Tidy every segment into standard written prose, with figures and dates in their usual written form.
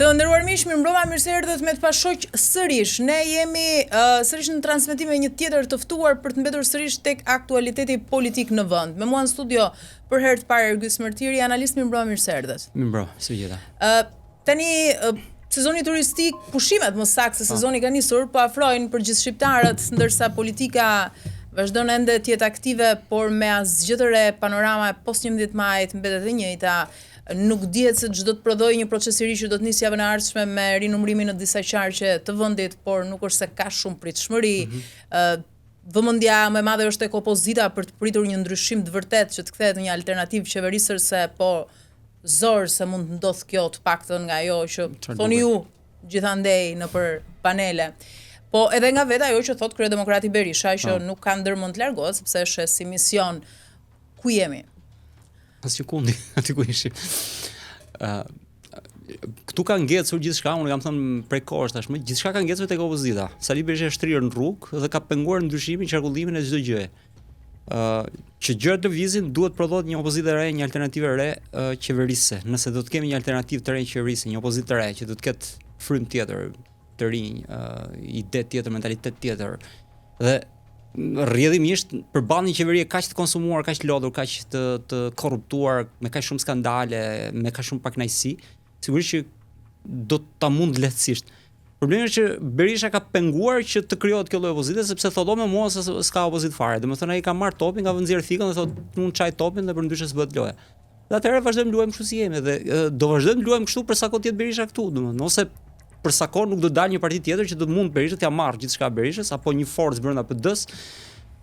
Të nderuar miq, mirëmbrëma, mirë se erdhët me të pashoq sërish. Ne jemi sërish në transmetim me një tjetër të ftuar për të mbetur sërish tek aktualiteti politik në vend. Me mua në studio për herë të parë Ergjys Mërtiri, analist. Mirëmbrëma, mirë se erdhët. Mirëmbrëma, si gjeta. Tani sezoni turistik, pushimet më saktë se sezoni ka nisur, po afrojnë për gjithë shqiptarët, ndërsa politika vazhdon ende të jetë aktive, por me asgjë të re. Panorama e post 11 majit mbetet e njëjta. Nuk dihet se çdo të prodhojë një proces i ri që do të nisë javën e ardhshme me rinumërimin në disa qarqe të vendit, por nuk është se ka shumë pritshmëri. Vëmendja më e madhe është tek opozita për të pritur një ndryshim të vërtetë që të kthehet në një alternativë qeverisërse, po zor se mund të ndodh kjo, të paktën nga ajo që thoni ju gjithandej nëpër panele. Po edhe nga vetë ajo që thot kryedemokrati Berisha, që nuk ka ndërmend të largohet sepse është si mision. Ku jemi? Pas sekundi, aty ku ishim. Këtu ka ngecur gjithçka, unë kam thënë prej kohësh tashmë, gjithçka ka ngecur tek opozita. Sali Berisha është shtrirë në rrugë dhe ka penguar ndryshimin, qarkullimin e çdo gjëje. Që gjërat lëvizin duhet prodhohet një opozitë e re, një alternativë e re qeverisëse. Nëse do të kemi një alternativë të re qeverisë, një opozitë të re që do të ketë frym tjetër, të rinj, ide tjetër, mentalitet tjetër. Dhe rrjedhimisht përballë një qeverie kaq të konsumuar, kaq të lodhur, kaq të korruptuar, me kaq shumë skandale, me kaq shumë pakënaqësi, sigurisht që do ta mund lehtësisht. Problemi është që Berisha ka penguar që të krijohet kjo lloj opozite, sepse thotë me mua se s'ka opozitë fare. Domethënë ai ka marr topin, ka vënë fikën dhe thotë unë çaj topin dhe përndryshe s'bëhet loja. Dhe atëherë vazhdojmë luajmë kështu si jemi dhe do vazhdojmë luajmë kështu për sa kohë tjetë Berisha këtu, domethënë ose për sa kohë nuk do dalë një parti tjetër që do të mund Berisha t'ia marrë gjithçka Berishës apo një forcë brenda PD-s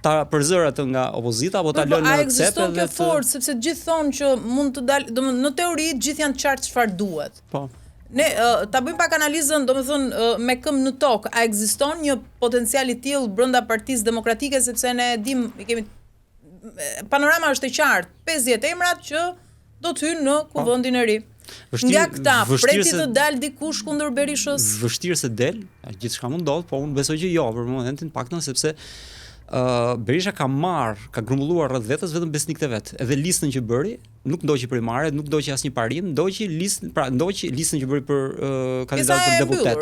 ta përzër atë nga opozita apo ta lënë në cep. Ekziston kjo forcë sepse gjithë thonë që mund të dalë, domethënë në teori gjithë janë të qartë çfarë duhet. Po. Ne ta bëjmë pak analizën, domethënë me këmbë në tokë, a ekziston një potencial i tillë brenda Partisë Demokratike, sepse ne dim, kemi panorama është e qartë, 50 emrat që do të hyjnë në kuvendin e ri. Nga këta, preti të dalë dikush kundër Berishës? Vështirë se del, gjithçka mund ndodh, po unë besoj që jo, për momentin paktën sepse Berisha ka grumbulluar rreth vetes vetëm besnikët e vet. Edhe listën që bëri, nuk ndoqi primare, nuk ndoqi asnjë parim, ndoqi listën që bëri për kandidat për deputet.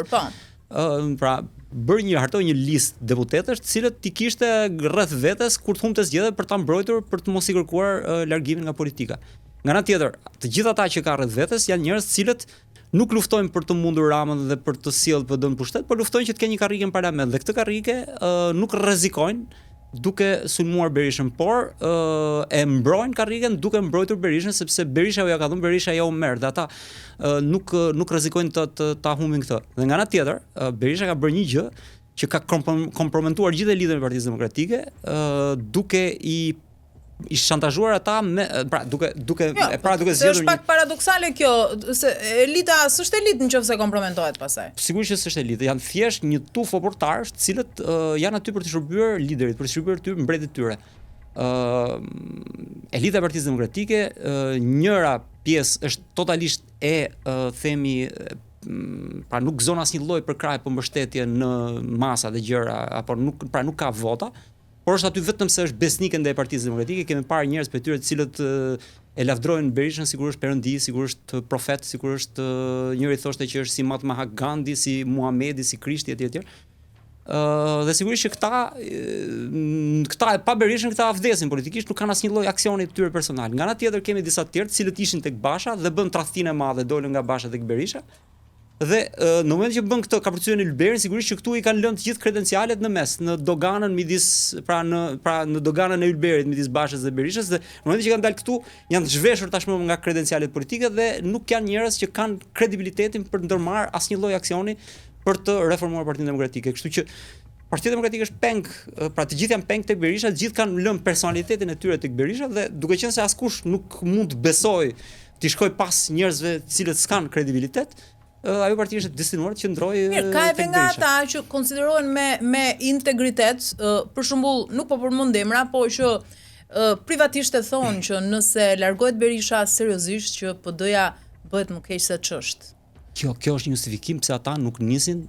Pra bëri hartoi një listë deputetësh, të cilët ti kishte rreth vetes kur të humbte zgjedhje për ta mbrojtur, për të mos i kërkuar largimin nga politika. Nga ana tjetër, të gjithë ata që ka rreth vetes janë njerëz të cilët nuk luftojnë për të mundur Ramën dhe për të sjellë PD-n pushtet, por luftojnë që të kenë një karrike në parlament dhe këtë karrike nuk rrezikojnë duke sulmuar Berishën, por e mbrojnë karriken duke mbrojtur Berishën, sepse Berisha ja ka dhënë, Berisha ja u merr dhe ata nuk rrezikojnë ta humbin këtë. Dhe nga ana tjetër, Berisha ka bërë një gjë që ka komprometuar gjithë elitën e Partisë Demokratike, duke i shantazhuar ata duke zgjedhur. Është pak paradoksale kjo, se elita s'është elitë nëse kompromentohet pastaj. Sigurisht që s'është elitë, janë thjesht një tufë oportarësh, të cilët janë aty për të shërbyer liderit, për të shërbyer mbretërit tyre. Elita e Partisë Demokratike, njëra pjesë është totalisht pra nuk gëzon asnjë lloj përkrahje për mbështetje në masa dhe gjëra, apo nuk ka vota. Por është aty vetëm se është besnike ndaj Partisë Demokratike. Kemi parë njerëz për tyre të cilët e lavdrojnë Berishën, sigurisht perëndi, sigurisht profet, sigurisht njëri thoshte që është si Mahatma Gandhi, si Muhamedi, si Krishti etj. Dhe sigurisht që këta pa Berishën këta vdesin politikisht, nuk kanë asnjë lloj aksioni të tyre personal. Nga ana tjetër kemi disa të tjerë të cilët ishin tek Basha dhe bën tradhtinë e madhe, dolën nga Basha tek Berisha. Dhe në moment që bën këtë kapërcyen e Ylberin, sigurisht që këtu i kanë lënë të gjithë kredencialet në mes, në doganën midis në doganën e Ylberit midis Bashës dhe Berishës, dhe në momentin që kanë dalë këtu, janë të zhveshur tashmë nga kredencialet politike dhe nuk janë njerëz që kanë kredibilitetin për të ndërmarrë asnjë lloj aksioni për të reformuar Partinë Demokratike. Kështu që Partia Demokratike është peng, pra të gjithë janë peng tek Berisha, të gjithë kanë lënë personalitetin e tyre tek Berisha dhe duke qenë se askush nuk mund të besoj të shkojë pas njerëzve të cilët s'kan kredibilitet, ajo parti është destinuar të qëndrojë tek Berisha. Ka edhe nga ata që konsiderohen me integritet, për shembull, nuk po përmend emra, po që privatisht e thonë që nëse largohet Berisha seriozisht që PD-ja bëhet më keq se ç'është. Kjo është një justifikim pse ata nuk nisin.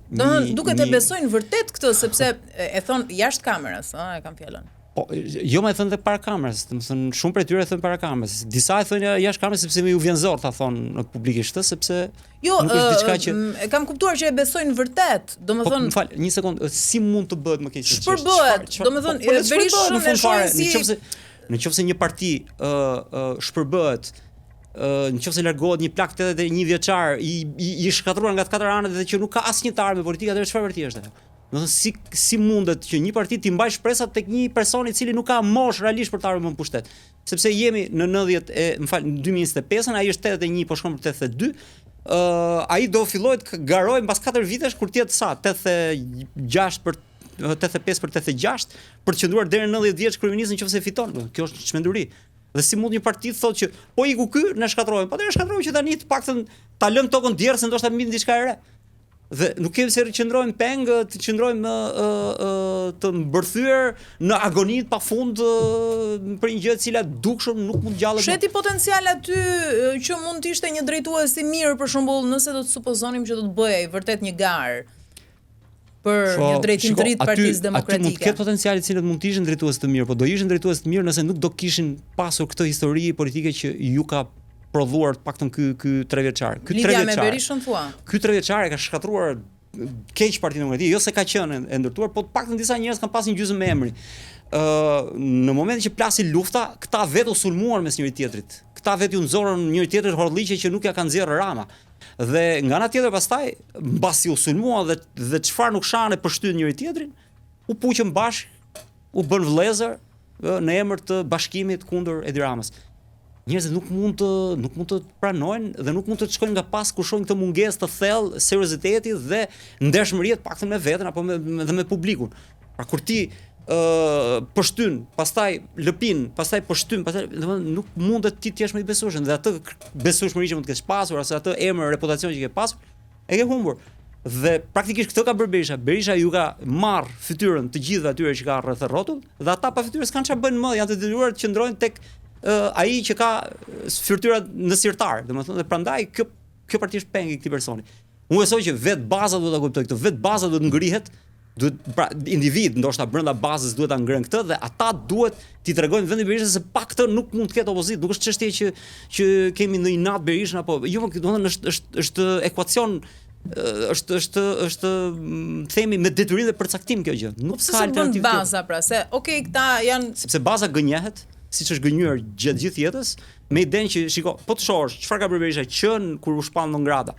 Duket e besojnë vërtet këtë, sepse e thon jashtë kamerës, e kam fjalën. Po, jo më e thënë dhe para kamerës, do të thënë shumë prej tyre e thënë para kamerës. Disa e thënë jashtë kamerës sepse më ju vjen zor ta thonë publikisht, sepse jo, nuk është diçka që e kam kuptuar që e besojnë vërtet. Domethënë, më fal, një sekondë, si mund të bëhet më keq? Shpërbëhet. Domethënë, Berishën e shohin si nëse një parti shpërbëhet, nëse largohet një plak 81 vjeçar i shkatruar nga të katër anët dhe që nuk ka asnjë të armë politike, atëherë çfarë vërtet është? Do të thënë si mundet që një parti të mbajë shpresat tek një person i cili nuk ka mosh realisht për të ardhur në pushtet. Sepse jemi në 2025, ai është 81, po shkon për 82. Ai do fillojë të garojë mbas 4 vitesh kur të jetë sa 86 për 85 për 86 për të qëndruar deri në 90 vjeç kryeminist nëse fiton. Kjo është çmenduri. Dhe si mund një parti të thotë që po iku ky, ne shkatrojmë. Po ne shkatrojmë që tani të paktën ta lëm tokën djerë se ndoshta mbi diçka e re. Dhe nuk kemi se qëndrojmë peng, të qëndrojmë të mbërthyer në agoni të pafund për një gjë e cila dukshëm nuk mund gjallet. Sheti potencial aty që mund të ishte një drejtues i mirë, për shembull, nëse do të supozonim që do të bëhej vërtet një garë për një drejtim të ri të Partisë Demokratike. Aty mund të ketë potencial i cilët mund të ishin drejtues të mirë, por do ishin drejtues të mirë nëse nuk do kishin pasur këtë histori politike që ju ka prodhuar të paktën ky 3 vjeçar. Ky 3 vjeçar. Me Berishën thua. Ky 3 vjeçar e ka shkatruar keq Partinë Demokratike, jo se ka qenë e ndërtuar, por të paktën disa njerëz kanë pasur një gjysmë me emri. Në momentin që plasi lufta, këta vetë u sulmuan mes njëri tjetrit. Këta vetë u nxorën njëri tjetrit horrliqe që nuk ja kanë nxjerrë Rama. Dhe nga ana tjetër pastaj, mbasi u sulmuan dhe çfarë nuk shanë përshtyn njëri tjetrin, u puqën bashkë, u bën vëllezër në emër të bashkimit kundër Edi Ramës. Njerëzit nuk mund të pranojnë dhe nuk mund të shkojnë nga pas kur shohin këtë mungesë të thellë serioziteti dhe ndershmëria të paktën me veten apo me publikun. Pra kur ti poshtyn, pastaj lëpin, pastaj poshtyn, pastaj domethënë nuk mundet ti të jesh më i besueshëm dhe atë besueshmëri që mund të kesh pasur ose atë emër, reputacion që ke pasur, e ke humbur. Dhe praktikisht këtë ka bërë Berisha. Berisha ju ka marr fytyrën të gjithëve atyre që ka rreth rrotull dhe ata pa fytyrë s'kan çfarë bëjnë më, janë të detyruar të qëndrojnë tek ai që ka fytyra në sirtar, domethënë, dhe prandaj kjo parti është peng i këtij personi. Unë besoj që vetë baza duhet ta kuptoj këtë, vetë baza duhet ngrihet, pra individ ndoshta brenda bazës duhet ta ngren këtë dhe ata duhet t'i tregojnë vendit Berishës se pa këtë nuk mund të ketë opozitë, nuk është çështje që kemi në inat Berishën apo jo, domethënë është ekuacion është themi me detyrim dhe përcaktim kjo gjë. Nuk ka alternativë. Baza pra, se këta janë sepse baza gënjehet siç është gënjur gjatë gjithë jetës, me idenë që shiko, po të shohësh çfarë ka bërë Berisha qen kur u shpall në ngrada.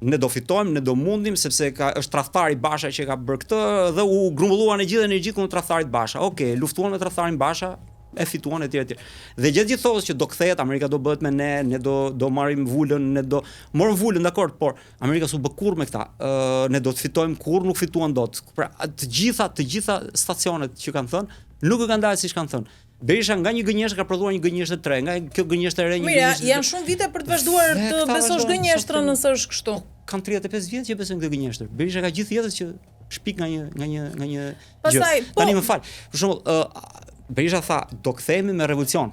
Ne do fitojmë, ne do mundim sepse është tradhtari Basha që ka bërë këtë dhe u grumbulluan e gjithë energjitë kundër tradhtarit Basha. Luftuan me tradhtarin Basha, e fituan etj. Dhe gjatë gjithë thosë që do kthehet, Amerika do bëhet me ne do marrim vulën, ne do morëm vulën, dakord, por Amerika s'u bë kurrë me këta. Ne do të fitojmë kurrë, nuk fituan dot. Pra të gjitha stacionet që kanë thënë, nuk e kanë dalë siç kanë thënë. Berisha nga një gënjeshtër ka prodhuar një gënjeshtër të re, nga kjo gënjeshtër e re një gënjeshtër. Janë shumë vite për të vazhduar të besosh gënjeshtrën nëse është kështu. Kanë 35 vjet që besojnë këtë gënjeshtër. Berisha ka gjithë jetën që shpik nga një Pastaj, gjë. Tani më fal. Për shembull, Berisha tha, do kthehemi me revolucion.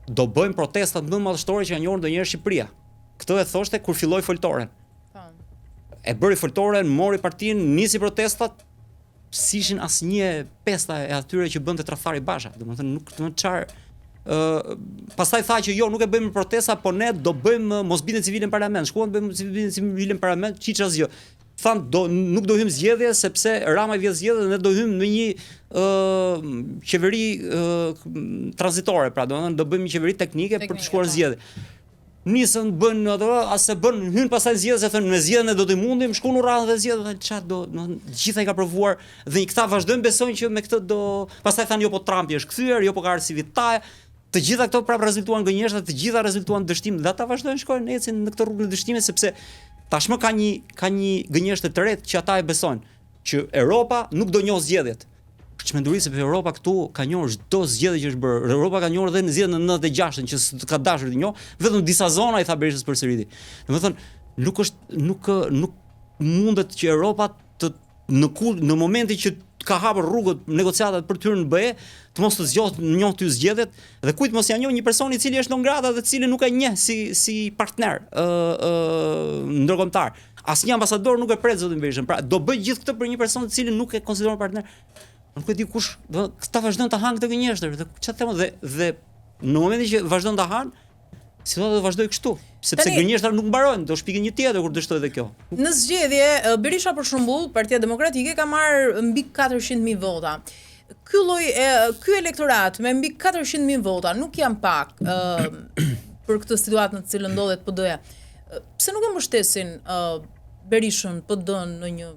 Do bëjmë protestat më madhështore që kanë njohur ndonjëherë Shqipëria. Këtë e thoshte kur filloi foltoren. E bëri foltoren, mori partinë, nisi protestat. Si ishin asnjë pesta e atyre që bënte tradhtari Basha, domethënë nuk çfarë pastaj tha që jo, nuk e bëjmë protesta, po ne do bëjmë mosbindje civile në parlament. Shkuan bëjmë mosbindje civile në parlament, çiç asgjë. Than nuk do hym zgjedhje sepse Rama i vjen zgjedhje dhe ne do hym në një qeveri tranzitore, pra domethënë do bëjmë një qeveri teknike për të shkuar zgjedhje. Nisën bën ato, hyn pastaj zgjedhjes e thënë me zgjedhjen ne do të mundim, shkon u radhën dhe zgjedhën, çfarë do, gjithë ai ka provuar dhe këta vazhdojnë besojnë që me këtë do, pastaj thanë jo po Trumpi është kthyer, jo po ka ardhur si vitaje. Të gjitha këto prapë rezultuan gënjeshtër, të gjitha rezultuan dështim, dhe ata vazhdojnë shkojnë ecin në këtë rrugë të dështimit sepse tashmë ka një gënjeshtër të re që ata e besojnë që Europa nuk do njohë zgjedhjet. Çmenduri sepse Europa këtu ka njohur çdo zgjedhje që është bërë. Europa ka njohur edhe në zgjedhjen në 96-ën që ka dashur të njohë, vetëm disa zona i tha Berishës përsëriti. Domethënë nuk mundet që Europa në momentin që ka hapur rrugët negociatat për të hyrë në BE, të mos të njohë ty zgjedhjet dhe kujt mos ja njoh një person i cili është në ngrada dhe i cili nuk e njeh si partner ndërkombëtar. Asnjë ambasador nuk e pret zotin Berishën. Pra do bëj gjithë këtë për një person i cili nuk e konsideron partner. Nuk e di kush, këta vazhdon të hanë këtë gënjeshtër, dhe çfarë them dhe në momentin që vazhdon të hanë, situata do vazhdoj kështu, sepse gënjeshtrat nuk mbarojnë, do shpikin një tjetër kur dështoj edhe kjo. Në zgjedhje, Berisha për shembull, Partia Demokratike ka marrë mbi 400.000 vota. Ky elektorat me mbi 400.000 vota nuk janë pak për këtë situatë në të cilën ndodhet PD-ja. Pse nuk e mbështesin Berishën PD-n në një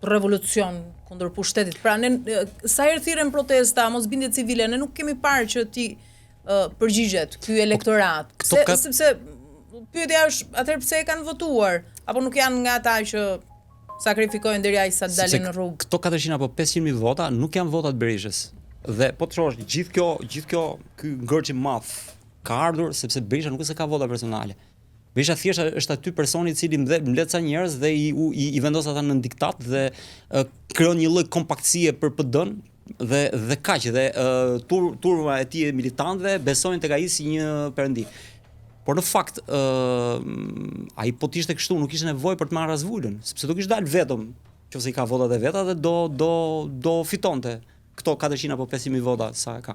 revolucion kundër pushtetit? Pra, sa herë thirren protesta, mosbindje civile, ne nuk kemi parë që ti përgjigjet ky elektorat. Sepse pyetja është, atëherë pse e kanë votuar? Apo nuk janë nga ata që sakrifikojnë deri aq sa të dalin në rrugë? Këto 400 apo 500.000 vota nuk janë votat Berishës. Dhe po të shohësh, gjithë kjo ky ngërç i madh ka ardhur sepse Berisha nuk është se ka vota personale. Berisha thjesht është aty personi i cili mbledh ca njerëz dhe i vendos ata në diktat dhe krijon një lloj kompaktësie për PD-n dhe kaq dhe turma e tij militantëve besojnë tek ai si një perëndi. Por në fakt ai po të ishte kështu nuk kishte nevojë për të marrë as vulën, sepse do kishte dalë vetëm, nëse i ka votat e veta dhe do fitonte këto 400 apo 500.000 vota sa ka.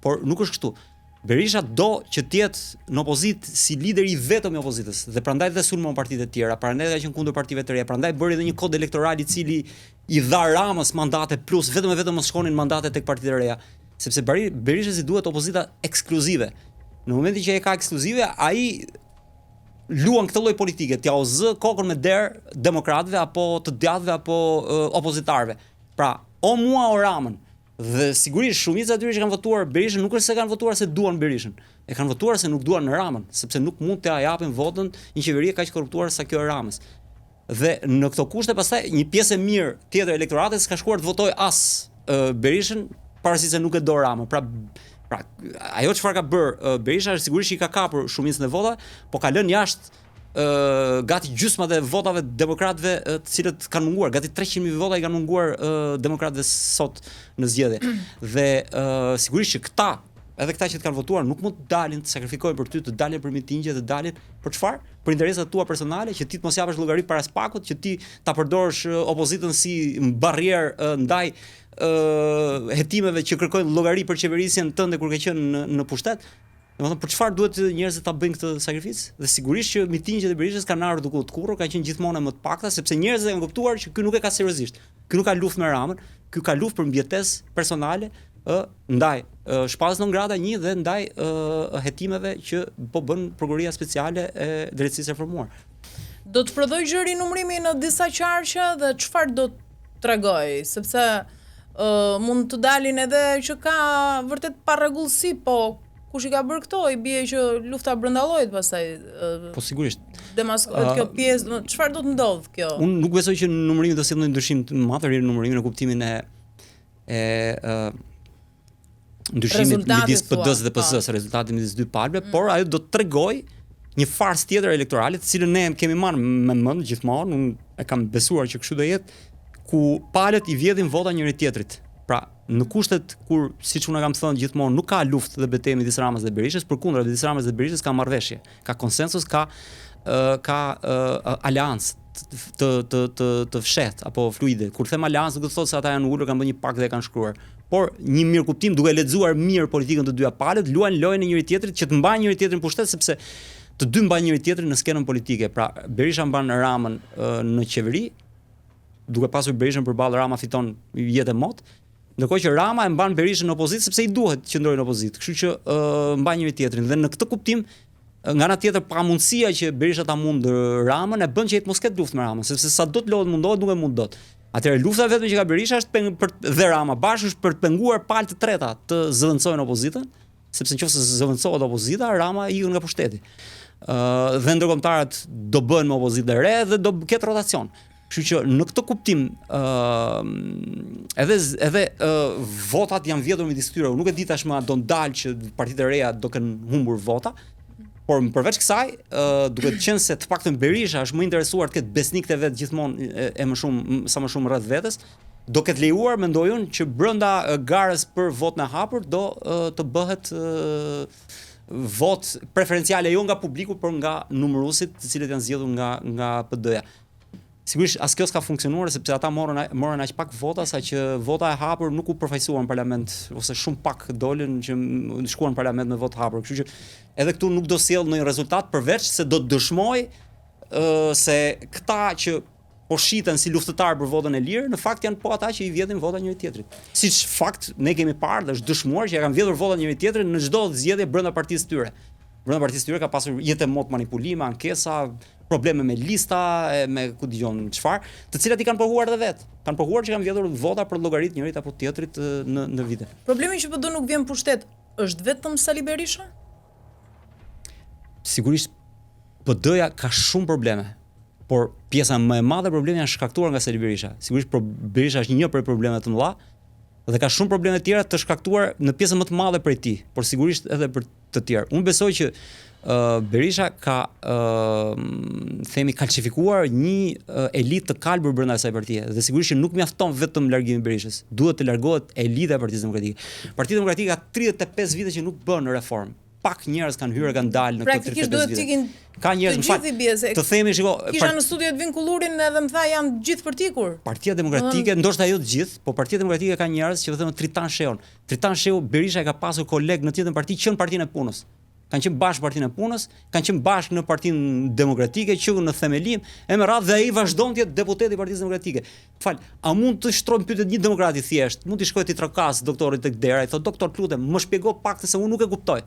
Por nuk është kështu. Berisha do që të jetë në opozitë si lider i vetëm i opozitës dhe prandaj dhe sulmon partitë e tjera, prandaj ka qenë kundër partive të reja, prandaj bëri edhe një kod elektoral i cili i dha Ramës mandate plus vetëm mos shkonin mandate tek partitë e reja, sepse Berishës i duhet opozita ekskluzive. Në momentin që e ka ekskluzive, ai luan këtë lloj politike, t'ja u zë kokën me derë demokratëve apo të djathtëve apo opozitarëve. Pra, o mua o Ramën. Dhe sigurisht shumica e tyre që kanë votuar Berishën nuk është se kanë votuar se duan Berishën. E kanë votuar se nuk duan Ramën, sepse nuk mund t'ia japin votën një qeveri kaq korruptuar sa kjo e Ramës. Dhe në këto kushte pastaj një pjesë e mirë tjetër elektoratit s'ka shkuar të votojë as Berishën, pavarësisht se nuk e do Ramën. Pra ajo çfarë ka bër Berisha është sigurisht që i ka kapur shumicën e votave, po ka lënë jashtë gati gjysmën e votave demokratëve të cilët kanë munguar, gati 300.000 vota i kanë munguar demokratëve sot në zgjedhje. Dhe sigurisht që edhe këta që të kanë votuar nuk mund të dalin, të sakrifikojnë për ty, të dalin për mitingje, të dalin për çfarë? Për interesat tua personale, që ti të mos japësh llogari para spakut, që ti ta përdorësh opozitën si barrierë ndaj hetimeve që kërkojnë llogari për qeverisjen tënde kur ke qenë në pushtet. Domethënë për çfarë duhet njerëzit ta bëjnë këtë sakrificë? Dhe sigurisht që mitingjet e Berishës kanë ardhur duke u tkurrur, ka qenë gjithmonë më të pakta sepse njerëzit e kanë kuptuar që ky nuk e ka seriozisht. Ky nuk ka luftë me Ramën, ky ka luftë për mbjetesë personale ndaj shpallës non grata 1 dhe ndaj hetimeve që po bën prokuroria speciale e drejtësisë reformuar. Do të prodhoj gjëri numrimi në disa qarqe dhe çfarë do të tregoj, sepse mund të dalin edhe që ka vërtet parregullsi, po kush i ka bërë këto, i bie që lufta brenda llojit pastaj. Po sigurisht. Demaskohet kjo pjesë, çfarë do të ndodh kjo? Unë nuk besoj që numërimi do sjellë ndryshim të madh në numërimin në kuptimin e ndryshimit midis PD-s dhe PS-s, rezultati midis dy palëve, por ajo do të tregoj një farsë tjetër elektorale, të cilën ne kemi marrë me mend gjithmonë, unë e kam besuar që kështu do jetë, ku palët i vjedhin vota njëri tjetrit. Pra, në kushtet kur, siç unë kam thënë gjithmonë, nuk ka luftë dhe betejë midis Ramës dhe Berishës, përkundër midis Ramës dhe Berishës ka marrëveshje, ka konsensus, ka aleancë të fshehtë apo fluide. Kur them aleancë nuk do të thotë se ata janë ulur, kanë bërë një pakt dhe e kanë shkruar. Por një mirëkuptim duke lexuar mirë politikën të dyja palët, luajnë lojën e njëri tjetrit që të mbajnë njëri tjetrin pushtet, sepse të dy mbajnë njëri tjetrin në skenën politike. Pra, Berisha mban Ramën në qeveri, duke pasur Berishën përballë, Rama fiton jetë e mot. Ndërkohë që Rama e mban Berishën në opozitë sepse i duhet që ndrojë në opozitë. Kështu që mbajnë njëri tjetrin dhe në këtë kuptim nga ana tjetër pamundësia që Berisha ta mund Ramën e bën që të mos ketë luftë me Ramën, sepse sa do të lodhet mundohet, nuk e mund dot. Atëherë lufta vetëm që ka Berisha është dhe Rama bashkë është për të penguar palë të treta të zëvendësojnë opozitën, sepse nëse zëvendësohet opozita, Rama ikën nga pushteti. Dhe ndërkombëtarët do bëhen me opozitë e re dhe do ketë rotacion. Kështu që në këtë kuptim edhe votat janë vjedhur midis tyre. Nuk e di tashmë do ndalë që partitë e reja do kenë humbur vota, por përveç kësaj, duke qenë se të paktën Berisha është më interesuar të ketë besnikët e vet gjithmonë sa më shumë rreth vetes, do ketë lejuar, mendoj unë, që brenda garës për votën e hapur do të bëhet vot preferenciale jo nga publiku, por nga numëruesit, të cilët janë zgjedhur nga PD-ja. Sigurisht as kjo s'ka funksionuar sepse ata morën aq pak vota sa që vota e hapur nuk u përfaqësuan në parlament ose shumë pak dolën që shkuan në parlament me votë hapur. Kështu që edhe këtu nuk do sjell ndonjë rezultat përveç se do të dëshmoj se këta që po shiten si luftëtar për votën e lirë, në fakt janë po ata që i vjedhin vota njëri tjetrit. Siç fakt ne kemi parë dhe është dëshmuar që kanë vjedhur vota njëri tjetrit në çdo zgjedhje brenda partisë tyre. Brenda partisë tyre ka pasur jetë mod manipulime, ankesa, probleme me lista, me ku dëgjon çfarë, të cilat i kanë pohuar edhe vet. Kanë pohuar që kanë vjedhur vota për llogarit njërit apo tjetrit në vite. Problemi që PD nuk vjen pushtet është vetëm Sali Berisha? Sigurisht PD-ja ka shumë probleme, por pjesa më e madhe e problemit janë shkaktuar nga Sali Berisha. Sigurisht Berisha është një prej problemeve të mëdha dhe ka shumë probleme të tjera të shkaktuar në pjesën më të madhe prej tij, por sigurisht edhe për të tjerë. Unë besoj që Berisha ka themi kalcifikuar një elitë të kalbur brenda asaj partie dhe sigurisht që nuk mjafton vetëm largimi i Berishës. Duhet të largohet elita e Partisë Demokratike. Partia Demokratike ka 35 vite që nuk bën reformë. Pak njerëz kanë hyrë, kanë dalë në këto 35 vite. Ka njerëz të themi, shiko, kisha në studio të vinë kullurin edhe më tha janë gjithë përtikur. Partia Demokratike, ndoshta jo të gjithë, po Partia Demokratike ka njerëz që thonë Tritan Sheun. Tritan Sheu Berisha e ka pasur koleg në tjetër parti që në Partinë e Punës. Kanë qenë bashkë Partinë e Punës, kanë qenë bashkë në Partinë Demokratike, që në themelim, e me radhë dhe ai vazhdon të jetë deputet i Partisë Demokratike. A mund të shtrojmë pyetjet një demokrat i thjesht, mund të shkojë ti trokas doktorit tek dera, i thotë doktor lutem, më shpjego pak se unë nuk e kuptoj.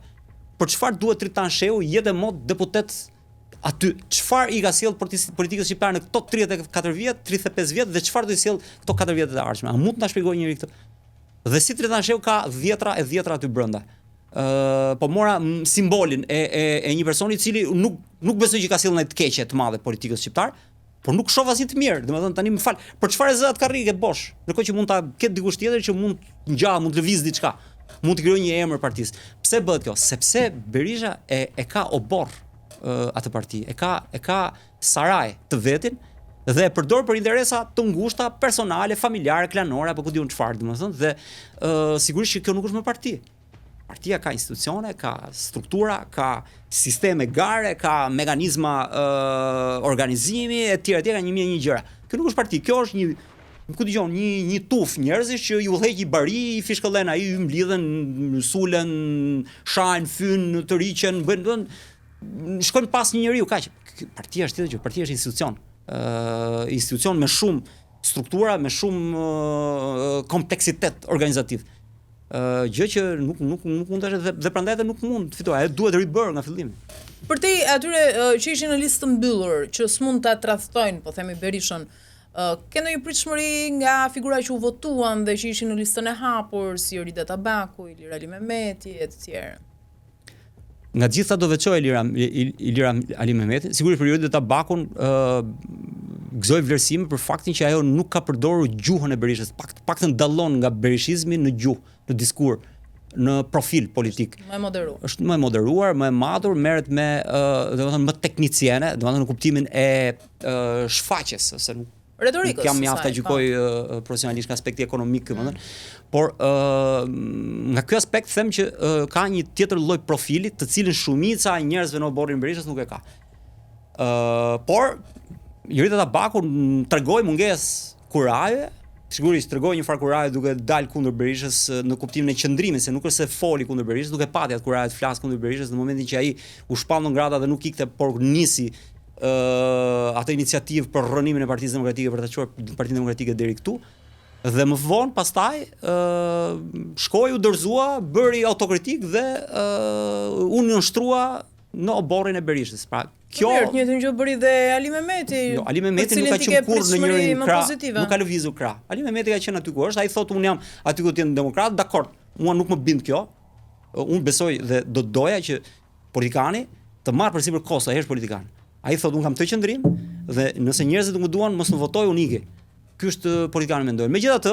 Për çfarë duhet Tritan Sheu jetë mod deputet aty? Çfarë i ka sjell politikës shqiptare në këto 34 vjet, 35 vjet dhe çfarë do i sjell këto 4 vjet të ardhshme? A mund të na shpjegojë njëri këtë? Dhe si Tritan Sheu ka 10 aty brenda. Po mora simbolin e një personi i cili nuk besoj që ka sjellë ndaj të keqe të madhe politikës shqiptar, por nuk shoh asnjë të mirë. Domethënë tani më fal, për çfarë zë atë karrige bosh? Ndërkohë që mund ta ketë dikush tjetër që mund ngjall, mund të lëviz diçka, mund të krijojë një emër partisë. Pse bëhet kjo? Sepse Berisha e ka obor atë parti, e ka saraj të vetin dhe e përdor për interesa të ngushta personale, familjare, klanore apo ku diun çfarë, domethënë, dhe sigurisht që kjo nuk është më parti. Partia ka institucione, ka struktura, ka sisteme gare, ka mekanizma organizimi e tjera nga 1001 gjëra. Kjo nuk është parti, kjo është një tuf njerëzish që ju udhëheq i bari, i fishkëllen ai, i mblidhen, sulen, shajnë, fyn, të riqen, shkojnë pas një njeriu, kaq. Partia është tjetër gjë, partia është institucion. Institucion me shumë struktura, me shumë kompleksitet organizativ. Gjë që nuk mund të është dhe prandaj nuk mund të fitojë, duhet ribër nga fillimi. Për te atyre që ishin në listë të mbyllur, që s'mund ta tradhtojnë, po themi Berishën, ke ndonjë pritshmëri nga figura që u votuan dhe që ishin në listën e hapur, si Jorida Tabaku, Ilir Ali Mehmeti e të tjerë? Nga gjitha do veçoj Ilir Ali Mehmeti, sigurisht për Jorida Tabakun gëzoj vlerësime për faktin që ajo nuk ka përdorur gjuhën e Berishës, paktën dallon nga berishizmi në gjuhë, në diskur, në profil politik. Më moderuar. Është më moderuar, më e matur, merret me domethënë më tekniciene, domethënë në kuptimin e shfaqjes, ose nuk retorikës. Kam mjafta gjykoj profesionalisht nga aspekti ekonomik, domethënë. Por nga ky aspekt them që ka një tjetër lloj profili, të cilin shumica e njerëzve në oborrin Berishës nuk e ka. Por Jorida Tabaku tregoi mungesë kuraje, sigurisht tregoi një farë kuraje duke dalë kundër Berishës në kuptimin e qëndrimit, se nuk është se foli kundër Berishës, duke pati atë kuraje të flas kundër Berishës në momentin që ai u shpall në ngrata dhe nuk ikte, por nisi atë iniciativë për rrënimin e Partisë Demokratike për ta çuar Partinë Demokratike deri këtu. Dhe më vonë pastaj shkoi u dorëzua, bëri autokritik dhe u nënshtrua në oborrin e Berishës. Pra, kjo një të gjë bëri dhe Ali Mehmeti. Jo, Ali Mehmeti nuk ka qenë kurrë në njërin krah, nuk ka lëvizur krah. Ali Mehmeti ka qenë aty ku është, ai thotë unë jam aty ku jam demokrat, dakord. Mua nuk më bind kjo. Unë besoj dhe do të doja që politikani të marrë përsipër Kosovë, hesh politikan. Ai thotë unë kam të qendrim dhe nëse njerëzit më duan mos më votojë unë ikë. Ky është politikani mendoj. Megjithatë,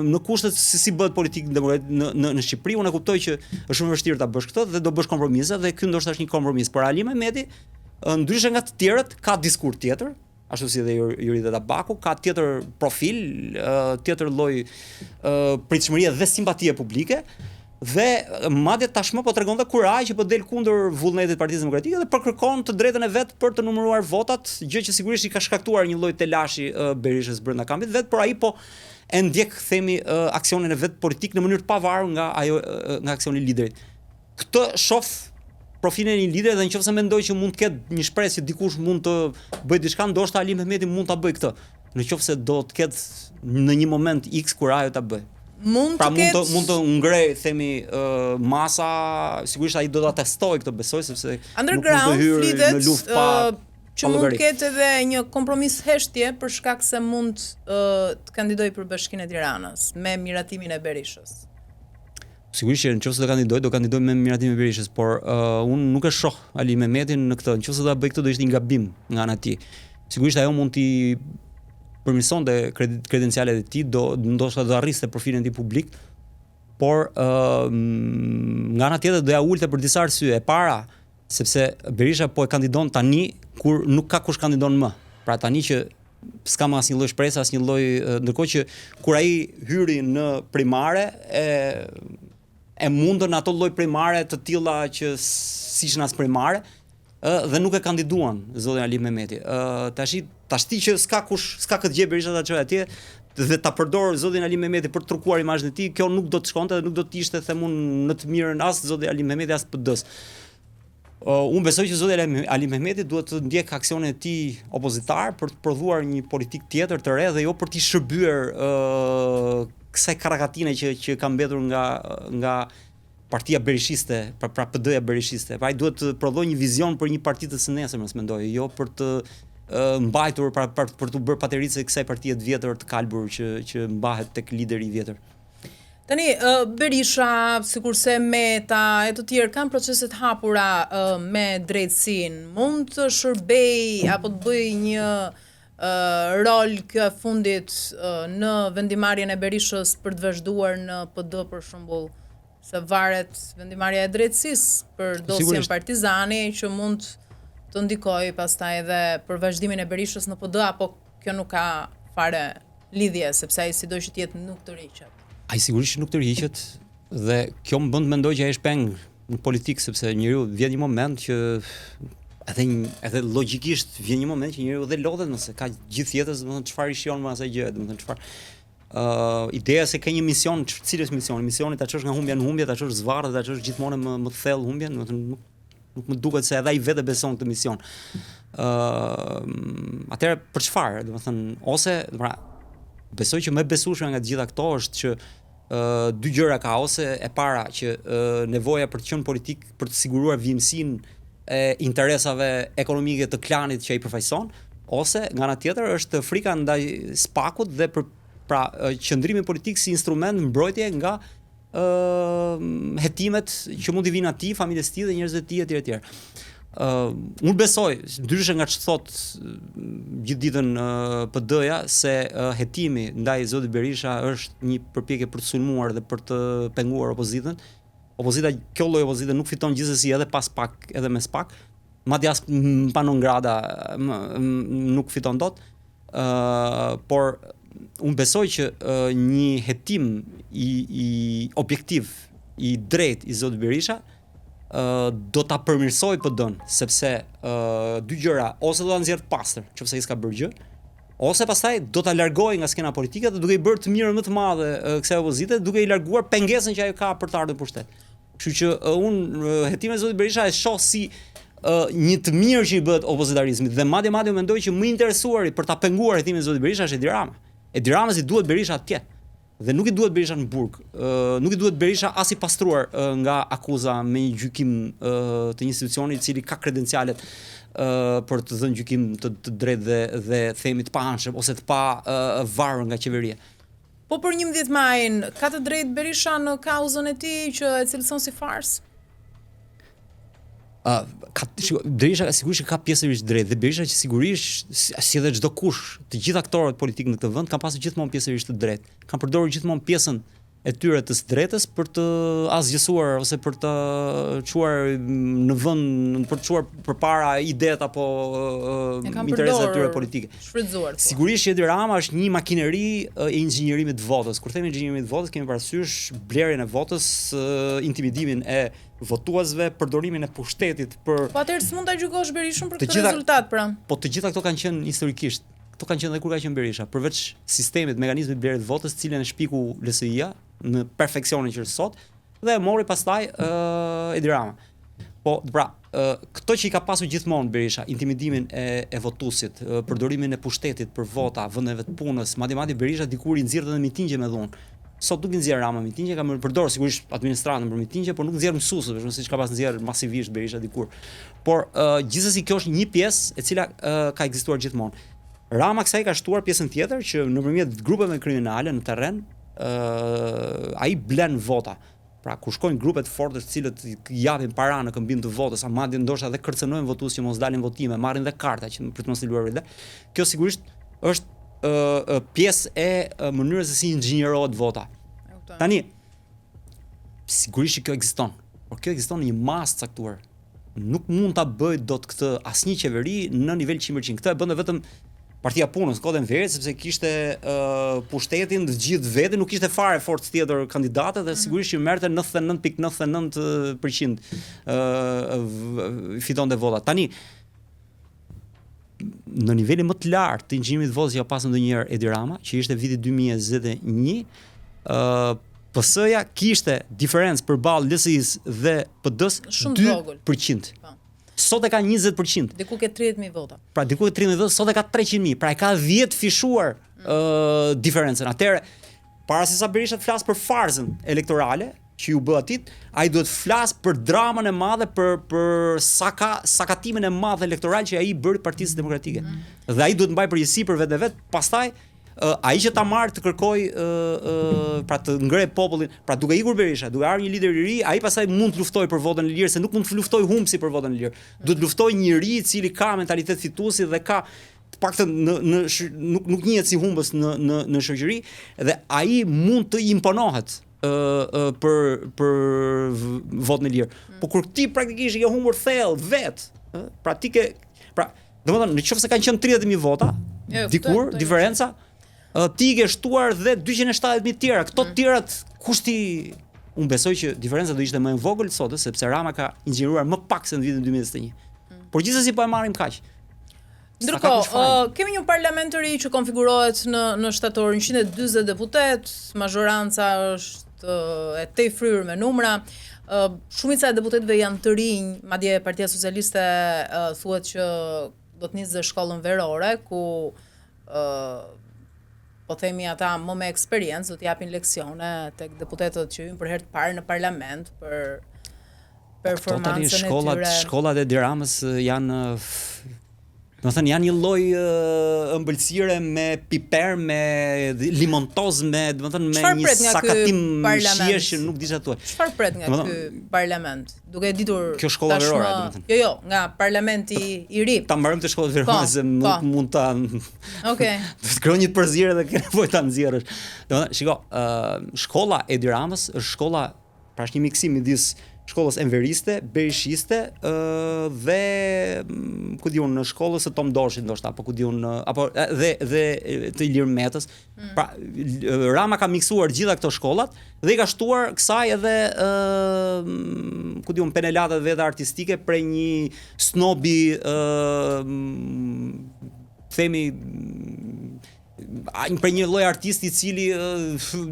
në kushtet se si bëhet politikë në Shqipëri, unë e kuptoj që është shumë vështirë ta bësh këtë dhe do bësh kompromise dhe ky ndoshta është një kompromis. Por Ali Mehmeti, ndryshe nga të tjerët, ka diskur tjetër, ashtu si dhe Jorida Tabaku, ka tjetër profil, tjetër lloj pritshmërie dhe simpatie publike. Dhe madje tashmë po tregon dhe kuraj që po del kundër vullnetit të Partisë Demokratike dhe po kërkon të drejtën e vet për të numëruar votat, gjë që sigurisht i ka shkaktuar një lloj telashi Berishës brenda kampit vet, por ai po e ndjek themi aksionin e vet politik në mënyrë të pavarur nga aksioni i liderit. Këtë shoh profilin e një lideri dhe nëse mendoj që mund të ketë një shpresë që dikush mund të bëjë diçka, ndoshta Ali Mehmeti mund ta bëjë këtë. Nëse do të ketë në një moment X kur ajo ta bëj. Mund të ngrej themi masa, sigurisht ai do ta testoj këtë, besoj, sepse underground flitet në luftë pa që mund të ketë edhe një kompromis heshtje për shkak se mund të kandidojë për Bashkinë e Tiranës me miratimin e Berishës. Sigurisht që nëse do kandidoj me miratimin e Berishës, por unë nuk e shoh Ali Mehmetin në këtë. Nëse do ta bëj këtë do ishte një gabim nga ana e tij. Sigurisht ajo mund t'i përmirësonte kredencialet e tij, ndoshta do arriste profilin e tij publik, por nga ana tjetër do ja ulte për disa arsye. E para, sepse Berisha po e kandidon tani kur nuk ka kush kandidon më. Pra tani që s'ka më asnjë lloj shpresa, asnjë lloj, ndërkohë që kur ai hyri në primare e mundën ato lloj primare të tilla që siç nas primare, dhe nuk e kandiduan zotin Ali Mehmeti. Tashti që s'ka këtë gjë Berisha ta çojë atje dhe ta përdor zotin Ali Mehmeti për të trukuar imazhin e tij, kjo nuk do të shkonte dhe nuk do të ishte themun në të mirën as zoti Ali Mehmeti as PD-s. Unë besoj që zoti Ali Mehmeti duhet të ndjek aksionin e tij opozitar për të prodhuar një politik tjetër të re dhe jo për të shërbyer kësaj karrakatine që ka mbetur nga partia berishiste, pra PD-ja berishiste. Ai duhet të prodhojë një vizion për një parti të së nesërmes, mendoj, jo për të mbajtur për të bërë patericë kësaj partie të vjetër të kalbur që mbahet tek lideri i vjetër. Tani Berisha, sikurse Meta e të tjerë kanë procese të hapura me drejtësinë, mund të shërbej apo të bëj një rol kjo e fundit në vendimarrjen e Berishës për të vazhduar në PD për shembull, se varet vendimarrja e drejtësisë për dosjen Partizani që mund të ndikojë pastaj edhe për vazhdimin e Berishës në PD, apo kjo nuk ka fare lidhje, sepse ai sido që të jetë nuk të riqet. Ai sigurisht nuk të riqet dhe kjo më bën të mendoj që ai është peng në politikë, sepse njeriu vjen një moment që edhe logjikisht vjen një moment që njeriu dhe lodhet nëse ka gjithë jetës, domethënë çfarë i shijon më asaj gjë, domethënë çfarë ideja se ka një mision, cilës misioni ta çosh nga humbja në humbje, ta çosh zvarr, ta çosh gjithmonë më të thellë humbjen, domethënë nuk më duket se edhe ai vetë beson këtë mision. Atëherë për çfarë, domethënë, ose pra besoj që më e besueshme nga të gjitha këto është që dy gjëra ka, ose e para që nevoja për të qenë politik për të siguruar vijimsinë e interesave ekonomike të klanit që ai përfaqëson, ose nga ana tjetër është frika ndaj spakut dhe pra qëndrimi politik si instrument mbrojtje nga hetimet që mund të vinë atij, familjes tij dhe njerëzve të tij etj. Unë besoj, ndryshe nga që thot gjithë ditën PD-ja, se hetimi ndaj zotit Berisha është një përpjekje për të sulmuar dhe për të penguar opozitën. Opozita, kjo lloj opozite nuk fiton gjithsesi edhe pas pak, edhe me spak. Madje as pa non grada nuk fiton dot. Por unë besoj që një hetim i objektiv, i drejt i zotit Berisha do ta përmirësoj PD-n, sepse dy gjëra, ose do ta nxjerr pastër, nëse ai s'ka bërë gjë, ose pastaj do ta largojë nga skena politike dhe duke i bërë të mirën më të madhe kësaj opozite, duke i larguar pengesën që ajo ka për të ardhur në pushtet. Kështu që unë hetimin e zotit Berisha e shoh si një të mirë që i bëhet opozitarizmit dhe madje u mendoj që më interesuari për ta penguar hetimin e zotit Berisha është Edi Rama. Edi Rama si duhet Berisha atje. Dhe nuk i duhet Berisha në burg, nuk i duhet Berisha as i pastruar nga akuza me një gjykim të një institucioni i cili ka kredencialet për të dhënë gjykim të drejtë dhe themi të paanshëm ose të pa varur nga qeveria. Po për 11 majin, ka të drejtë Berisha në kauzën e tij që e cilëson si farsë? Berisha sigurisht ka pjesërisht drejt dhe Berisha që sigurisht si edhe çdo kush, të gjithë aktorët politik në këtë vend kanë pasur gjithmonë pjesërisht të drejtë. Kanë përdorur gjithmonë pjesën e tyre të së drejtës për të asgjësuar ose për të çuar në vend, për të çuar përpara ideat apo interesat e tyre politike. Shfrytzuar. Sigurisht që Edi Rama është një makineri e inxhinierimit të votës. Kur themi inxhinierimit të votës, kemi parasysh blerjen e votës, intimidimin e votuesve, përdorimin e pushtetit për. Po atëherë s'mund ta gjykosh Berishën për këtë rezultat, pra. Po të gjitha këto kanë qenë historikisht. Këto kanë qenë dhe kur ka qenë Berisha, përveç sistemit, mekanizmit të blerjes të votës, cilën e shpiku LSI-ja në perfeksionin që është sot, dhe e mori pastaj Edi Rama. Po, pra, këto që i ka pasur gjithmonë Berisha, intimidimin e votuesit, përdorimin e pushtetit për vota, vendeve të punës, madje Berisha dikur i nxjerrte edhe mitingje me dhunë. Sot nuk i nxjerr Rama mitingje, ka më përdor sigurisht administratën për mitingje, por nuk nxjerr mësuesve, për shembull, siç ka pas nxjerr masivisht Berisha dikur. Por gjithsesi kjo është një pjesë e cila ka ekzistuar gjithmonë. Rama kësaj ka shtuar pjesën tjetër që nëpërmjet grupeve kriminale në terren ai blen vota. Pra kur shkojnë grupe të forta të cilët japin para në këmbim të votës, a madje ndoshta edhe kërcënojnë votues që mos dalin votime, marrin dhe karta që për të mos i luar vetë. Kjo sigurisht është pjesë e mënyrës se si inxhinierohet vota. Tani sigurisht kjo ekziston, por kjo ekziston në një masë caktuar. Nuk mund ta bëj dot këtë asnjë qeveri në nivel 100%. Këtë e bën vetëm Partia Punës, Kodën Verit, sepse kishte pushtetin të gjithë vetë, nuk kishte fare forcë tjetër kandidate dhe sigurisht që merrte 99.99% fitonte vota. Tani në nivelin më të lartë të inxhinierimit të votës që ka pasur ndonjëherë Edi Rama, që ishte viti 2021, PS-ja kishte diferencë përballë LSI-s dhe PD-s 2%. Sot e ka 20%. Diku ke 30.000 vota. Pra diku ke 30.000 vota, sot e ka 300.000. Pra e ka 10 fishuar diferencën. Atëherë, para se sa Berisha të flas për farzën elektorale që ju bë atit, ai duhet flas për dramën e madhe, për sakatimin e madh elektoral që ai bëri Partisë Demokratike. Dhe ai duhet mbaj përgjegjësi për vetë vet, pastaj ai që ta marrë të kërkoj pra të ngre popullin, pra duke ikur Berisha, duke ardhur një lider i ri, ai pastaj mund të luftojë për votën e lirë, se nuk mund të luftojë humbsi për votën e lirë. Duhet luftojë një ri i cili ka mentalitet fituesi dhe ka të paktën nuk njihet si humbës në shoqëri dhe ai mund të imponohet për votën e lirë. Po kur ti praktikisht i ke humbur thellë vet, pra domethënë nëse kanë qenë 30.000 vota, dikur diferenca ti ke shtuar dhe 270.000 tjera. Këto tjerat kushti, unë besoj që diferenca do ishte më e vogël sot, sepse Rama ka inxhinieruar më pak se në vitin 2021. Por gjithsesi po e marrim kaq. Ndërkohë, kemi një parlament të ri që konfigurohet në shtator, 140 deputet, mazhoranca është e tejfryrë me numra. Shumica e deputetëve janë të rinj, madje Partia Socialiste thuhet që do të nisë shkollën verore, ku po themi ata më me eksperiencë do të japin leksione tek deputetët që hyn për herë të parë në parlament për performancën e tyre. Shkollat e Edi Ramës janë domethënë janë një lloj ëmbëlsire me piper, me limontoz, domethënë me një sakatim shihesh që nuk di çfarë thuaj. Çfarë pret nga ky parlament? Duke ditur kjo shkolla verore, domethënë. Jo, nga parlamenti i ri. Ta mbarojmë të shkollën verore se nuk mund ta. Okej. Do të krijoj një përzierje dhe ke nevojë ta nxjerrësh. Domethënë, shiko, shkolla e Edi Ramës është shkolla, pra është një miksim midis shkollës enveriste, berishiste dhe ku diun në shkollës së Tom Dorshit ndoshta, apo ku diun apo dhe të Ilir Metës. Pra Rama ka miksuar gjitha këto shkollat dhe i ka shtuar kësaj edhe ku diun penelatat vetë artistike prej një snobi themi për një lloj artisti i cili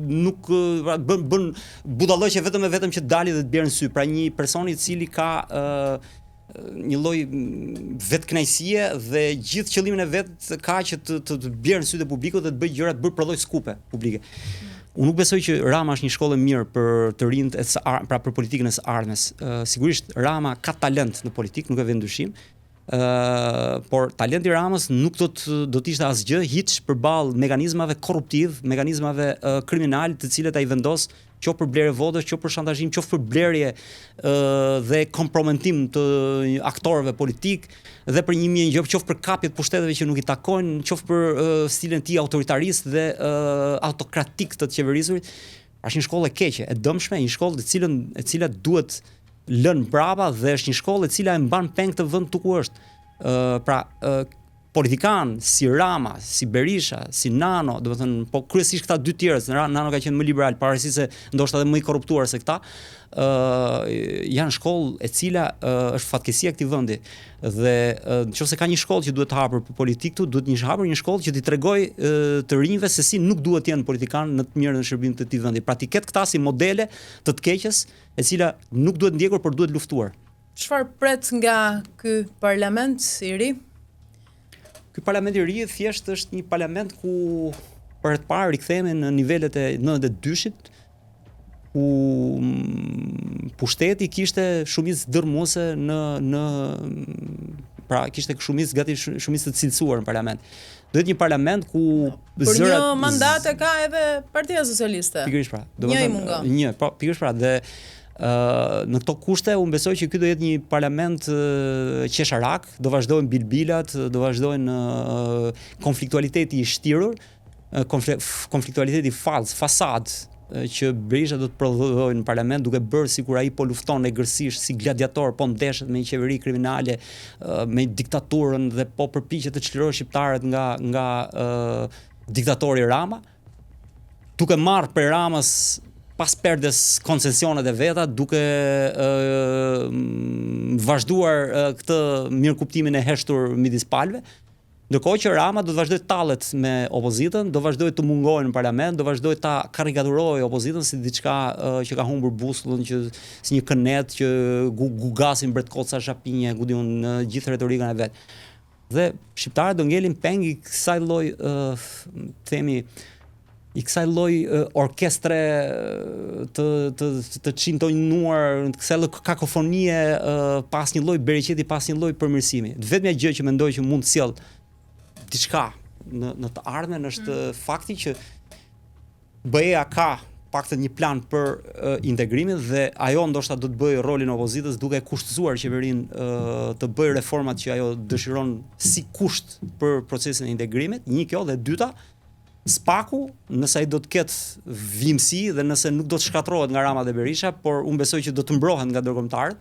nuk bën budallëqe vetëm që dali dhe të bjerë në sy, pra një person i cili ka një lloj vetkënaqësie dhe gjithë qëllimin e vet ka që të bjerë në sy të publikut dhe të bëjë gjëra të bërë për lloj skupe publike. Unë nuk besoj që Rama është një shkollë mirë për të rinjt pra për politikën e së ardhmes. Sigurisht Rama ka talent në politikë, nuk e vë ndyshim. Por talenti i Ramës nuk do të ishte asgjë hiç përballë mekanizmave korruptiv, mekanizmave kriminal të cilët ai vendos, qoftë për blerje votës, qoftë për shantazhim, qoftë për blerje dhe kompromitim të aktorëve politik dhe për një gjë, qoftë për kapje të pushteteve që nuk i takojnë, qoftë për stilin e tij autoritarist dhe autokratik të qeverisurit. është një shkollë e keqe, e dëmshme, një shkollë e cila duhet lënë brapa dhe është një shkollë e cila e mban peng të vend ku është. Politikan si Rama, si Berisha, si Nano, domethënë po kryesisht këta dy tjerët, Nano ka qenë më liberal, pavarësisht se ndoshta edhe më i korruptuar se këta, janë shkollë e cila është fatkeqësia e këtij vendi. Dhe nëse ka një shkollë që duhet të hapur për politikë këtu, duhet një shkollë që t'i tregoj të rinjve se si nuk duhet të jenë politikan në të mirën e shërbimit të këtij vendi. Pra ti ket këta si modele të keqes, e cila nuk duhet ndjekur, por duhet luftuar. Çfarë pret nga ky parlament i ri? Ky parlament i ri thjesht është një parlament ku për të parë rikthehemi në nivelet e 92-shit, ku pushteti kishte shumicë dërmuese pra kishte shumicë të cilësuar në parlament. Do të një parlament ku për një mandat e ka edhe Partia Socialiste. Pikërisht pra. Një i mungon. Pikërisht pra dhe në këto kushte unë besoj që ky do jetë një parlament qesharak, do vazhdojnë bilbilat, do vazhdojnë konfliktualiteti i shtirur, konfliktualiteti fals, fasad që Berisha do të prodhojë në parlament duke bërë sikur ai po lufton egërsisht si gladiator, po ndeshet me një qeveri kriminale, me diktaturën dhe po përpiqet të çlirojë shqiptarët nga diktatori Rama, duke marrë për Ramës pas perdes koncesionet e veta, duke vazhduar këtë mirëkuptimin e heshtur midis palëve, ndërkohë që Rama do të vazhdojë të tallet me opozitën, do vazhdojë të mungojë në parlament, do vazhdojë ta karikaturojë opozitën si diçka që ka humbur busullën, që si një kënet që gugasin Bretkoca, Shapinje, në gjithë retorikën e vet. Dhe shqiptarët do ngelin peng i kësaj lloj kësaj lloj orkestre të çintonjuar, kësaj lloj kakofonie pas një lloj bereqeti, pas një lloj përmirësimi. Vetmja gjë që mendoj që mund të sjell diçka në të ardhmen është fakti që BE-ja ka paktën një plan për integrimin dhe ajo ndoshta do të bëjë rolin e opozitës duke kushtëzuar qeverinë të bëjë reformat që ajo dëshiron si kusht për procesin e integrimit. Një kjo dhe dyta, spaku, nëse ai do të ketë vimësi dhe nëse nuk do të shkatërrohet nga Rama dhe Berisha, por unë besoj që do të mbrohen nga ndërkombëtarët,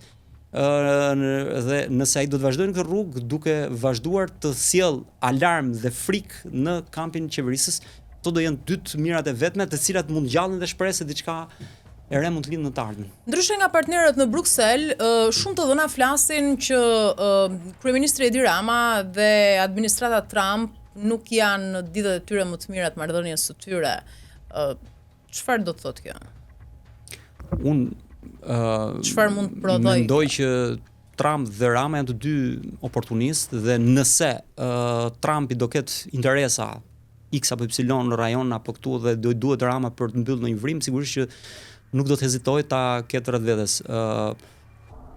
dhe nëse ai do të vazhdojë në këtë rrugë duke vazhduar të sjell alarm dhe frikë në kampin e qeverisës, këto do jenë dy të mirat e vetme të cilat mund ngjallin dhe shpresë se diçka e re mund të lindë në të ardhmen. Ndryshe nga partnerët në Bruksel, shumë të dhëna flasin që kryeministri Edi Rama dhe administrata Trump nuk janë në ditët e tyre më të mira të marrëdhënies së tyre. Çfarë do të thotë kjo? Çfarë mund të prodhoj? Mendoj që Trump dhe Rama janë të dy oportunistë dhe nëse Trumpi do ketë interesa X apo Y në rajon apo këtu dhe do i duhet Rama për të mbyllur në një vrim, sigurisht që nuk do të hezitojë ta ketë rreth vetes.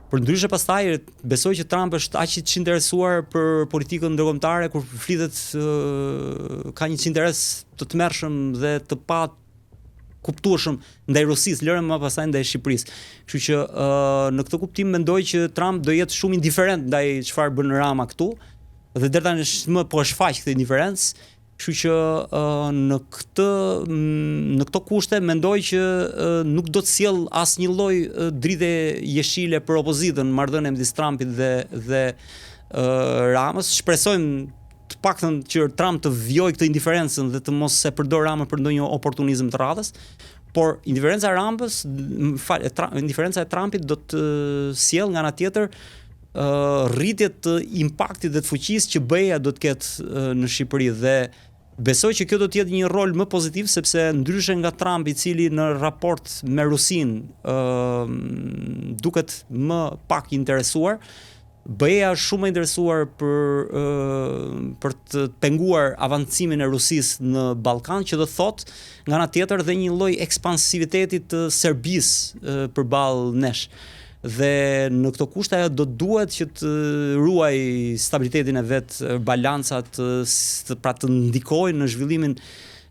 Për ndryshe pastaj besoj që Trump është aq i interesuar për politikën ndërkombëtare kur flitet ka një interes të tmerrshëm dhe të pa kuptueshëm ndaj Rusisë, lërë më pastaj ndaj Shqipërisë. Kështu që në këtë kuptim mendoj që Trump do jetë shumë indiferent ndaj çfarë bën Rama këtu dhe deri tani më po e shfaq këtë indiferencë. Kështu që në këto kushte mendoj që nuk do të sjell asnjë lloj drite jeshile për opozitën marrëdhënie midis Trumpit dhe Ramës. Shpresojmë të paktën që Trump të vjojë këtë indiferencën dhe të mos e përdor Ramën për ndonjë oportunizëm të radhës. Por indiferenca e Trumpit do të sjell nga ana tjetër rritje të impaktit dhe të fuqisë që BE-ja do të ketë në Shqipëri dhe besoj që kjo do të jetë një rol më pozitiv sepse ndryshe nga Trump i cili në raport me Rusinë duket më pak interesuar, BE-ja është shumë e interesuar për të penguar avancimin e Rusisë në Ballkan, që do të thotë nga ana tjetër dhe një lloj ekspansiviteti të Serbisë përballë nesh. Dhe në këto kushte ajo do duhet që të ruaj stabilitetin e vet, balancat, pra të ndikojë në zhvillimin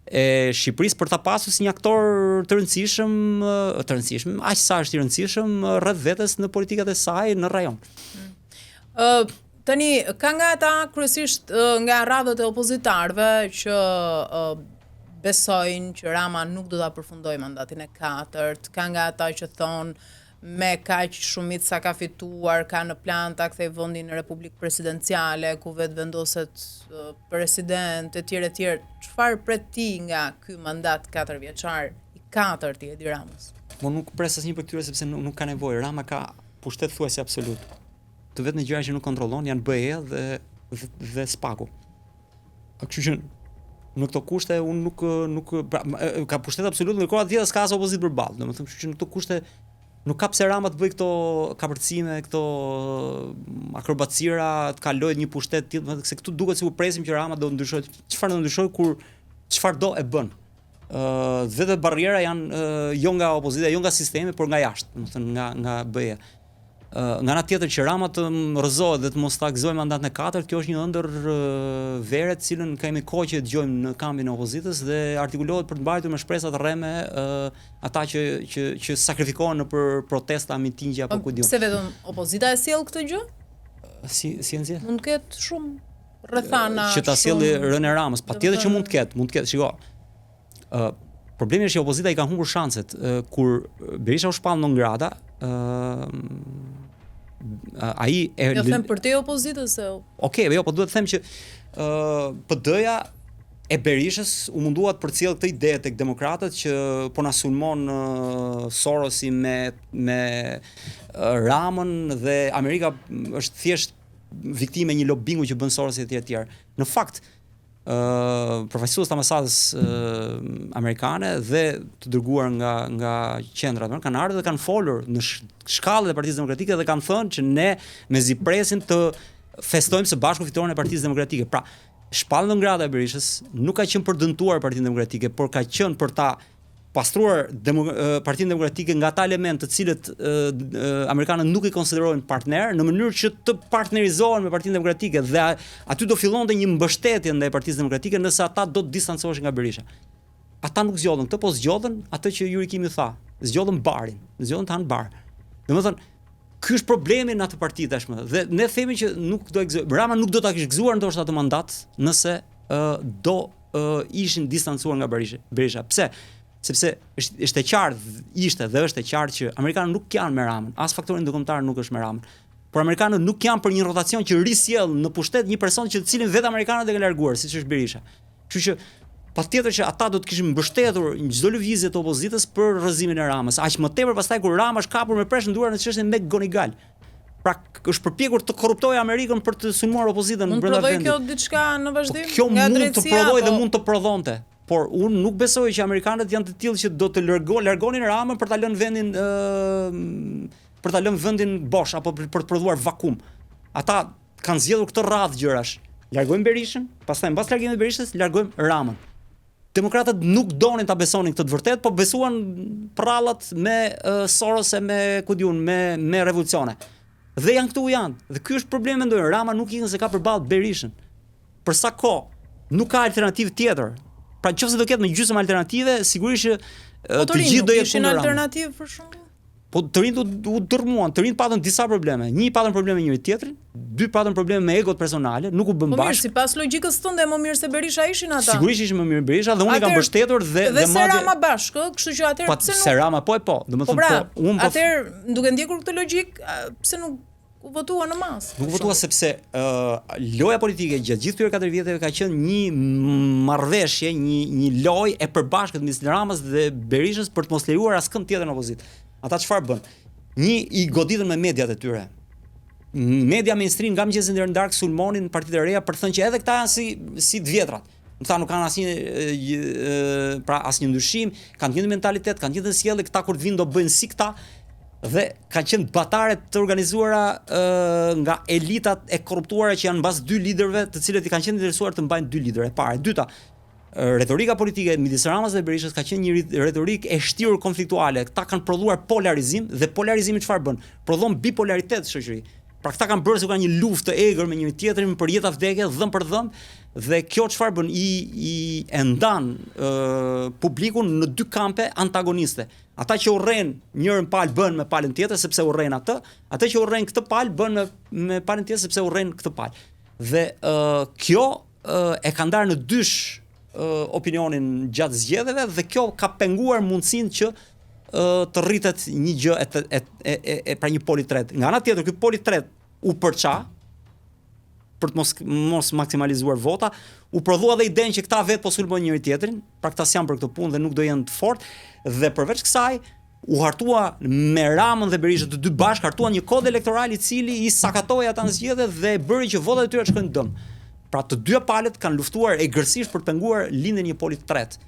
e Shqipërisë për ta pasur si një aktor të rëndësishëm, aq sa është i rëndësishëm rreth vetes në politikat e saj në rajon. Tani ka nga ata kryesisht nga radhët e opozitarëve që besojnë që Rama nuk do ta përfundojë mandatin e 4, ka nga ata që thonë me kaq shumicë sa ka fituar, ka në plan ta kthej vendin në Republikë Presidenciale, ku vetë vendoset president e tjerë e tjerë. Çfarë pret ti nga ky mandat 4 vjeçar i 4 i Edi Ramës? Mo nuk pres asnjë për këtyre sepse nuk ka nevojë. Rama ka pushtet thuajse absolut. Të vetën gjëra që nuk kontrollon janë BE dhe Spaku. Kështu që në këto kushte unë nuk ka pushtet absolut, ndërkohë atje s'ka as opozitë përballë. Domethënë, kështu që në këto kushte nuk ka pse Rama të bëj këto kapërcime, këto akrobacira, të kalojë një pushtet tillë, se këtu duket sikur presim që Rama do ndryshojë. Çfarë do ndryshojë kur çfarë do e bën? Vetë barriera janë jo nga opozita, jo nga sistemi, por nga jashtë, domethënë nga BE. Nga ana tjetër që Rama të rrëzohet dhe të mos ta gëzojë mandatin e 4, kjo është një ëndër vere të cilën kemi kohë që dëgjojmë në kampin e opozitës dhe artikulohet për të mbajtur me shpresa të rreme ata që sakrifikohen nëpër protesta, mitingje apo ku diun. Pse vetëm opozita e sjell këtë gjë? Si e nxjerr? Mund të ketë shumë rrethana. Që ta sjellë rënë Ramës, patjetër që mund të ketë. Shiko. Problemi është që opozita i ka humbur shanset kur Berisha u shpall non grata, ai jo them për te opozitës se Okej, jo, po duhet të them që PD-ja e Berishës u mundua të përcjell këtë ide tek demokratët që po na sulmon Sorosi me Ramën dhe Amerika është thjesht viktime e një lobingu që bën Sorosi etj etj. Në fakt përfaqësues të ambasadës amerikane dhe të dërguar nga qendrat kanë ardhur dhe kanë folur në shkallën e Partisë Demokratike dhe kanë thënë që ne mezi presim të festojmë së bashku fitoren e Partisë Demokratike. Pra, shpallja në grada e Berishës nuk ka qenë për dëmtuar Partinë Demokratike, por ka qenë për ta pastruar Partinë Demokratike nga ata elementë të cilët amerikanët nuk i konsiderojnë partner, në mënyrë që të partnerizohen me Partinë Demokratike dhe aty do fillonte një mbështetje ndaj Partisë Demokratike nëse ata do të distancoheshin nga Berisha. Ata nuk zgjodhen këtë, po zgjodhen atë që Yuri Kimi tha, zgjodhen barin, zgjodhen të hanë bar. Domethënë, ky është problemi në atë parti tashmë. Dhe ne themi që nuk do Rama nuk do ta kishte gëzuar ndoshta atë mandat nëse do ishin distancuar nga Berisha. Pse? Sepse është e qartë dhe është e qartë që amerikanët nuk janë me Ramën, as faktori ndërkombëtar nuk është me Ramën. Por amerikanët nuk janë për një rotacion që risjell në pushtet një person që të cilin vetë amerikanët e kanë larguar, siç është Berisha. Kështu që patjetër që ata do të kishin mbështetur çdo lëvizje të opozitës për rrëzimin e Ramës. Aq më tepër pastaj kur Rama është kapur me presh nduar në çështjen me Gonigal. Pra është përpjekur të korruptojë Amerikën për të sulmuar opozitën brenda vendit. Mund të prodhoj kjo diçka në vazhdim? Kjo mund të prodhojë dhe mund të prodhonte. Por unë nuk besoj që amerikanët janë të tillë që do të largonin Ramën për ta lënë vendin bosh apo për të prodhuar vakum. Ata kanë zgjedhur këtë radhë gjërash. Largojmë Berishën, pastaj mbas largimit të Berishës largojmë Ramën. Demokratët nuk donin ta besonin këtë të vërtet, po besuan prallat me Soros e me revolucione. Dhe janë këtu janë. Dhe ky është problemi mendoj. Rama nuk ikën se ka përballë Berishën. Për sa kohë nuk ka alternativë tjetër. Pra nëse do ketë në gjysmë alternative, sigurisht që të gjithë do jetë kundër alternativë për shembull. Po të rinjt u dërmuan, të rinjt patën disa probleme. Një patën probleme njëri tjetrin, dy patën probleme me egot personale, nuk u bën bashkë. Po mirë, sipas logjikës tënde më mirë se Berisha ishin ata. Sigurisht ishin më mirë Berisha dhe unë kam mbështetur dhe madje Rama bashkë, kështu që atëherë pse nuk. Se Rama po, domethënë unë po. Atëherë duke ndjekur këtë logjik, pse nuk u votua në masë? Nuk votua sepse loja politike gjatë gjithë këtyre 4 vjeteve ka qenë një marrëveshje, një lojë e përbashkët midis Ramës dhe Berishës për të mos lejuar askënd tjetër në opozitë. Ata çfarë bën? I goditën me mediat e tyre. Media mainstream nga mëngjesi deri në darkë sulmonin partitë e reja për të thënë që edhe këta janë si të vjetrat. Këta nuk kanë asnjë ndryshim, kanë një mentalitet, kanë një sjellje, këta kur të vinë do bëjnë si këta. Dhe kanë qenë batare të organizuara nga elitat e korruptuara që janë mbas dy liderëve, të cilët i kanë qenë interesuar të mbajnë dy liderë. E para, e dyta, retorika politike midis Ramës dhe Berishës ka qenë një retorikë e shtirur konfliktuale. Këta kanë prodhuar polarizim dhe polarizimi çfarë bën? Prodhon bipolaritet në shoqëri. Pra këta kanë bërë se ka një luftë të egër me njëri tjetrin për jetë vdekje, dhëm për dhëm, dhe kjo çfarë bën? I ndan publikun në dy kampe antagoniste. Ata që urren njërin palë bën me palën tjetër sepse urren atë, ata që urren këtë palë bën me palën tjetër sepse urren këtë palë. Dhe kjo e ka ndarë në dysh opinionin gjatë zgjedhjeve dhe kjo ka penguar mundësinë që të rritet një gjë pra një pol i tretë. Nga ana tjetër, ky pol i tretë u përça për të mos maksimalizuar vota, u prodhua dhe idenë që këta vetë po sulmojnë njëri tjetrin, pra këta s'janë për këtë punë dhe nuk do jenë të fortë, dhe përveç kësaj u hartua me Ramën dhe Berishën të dy bashkë, hartuan një kod elektoral i cili i sakatoi ata në zgjedhje dhe bëri që votat e tyre të shkojnë dëm. Pra të dy palët kanë luftuar egërsisht për të penguar lindjen e një poli të tretë.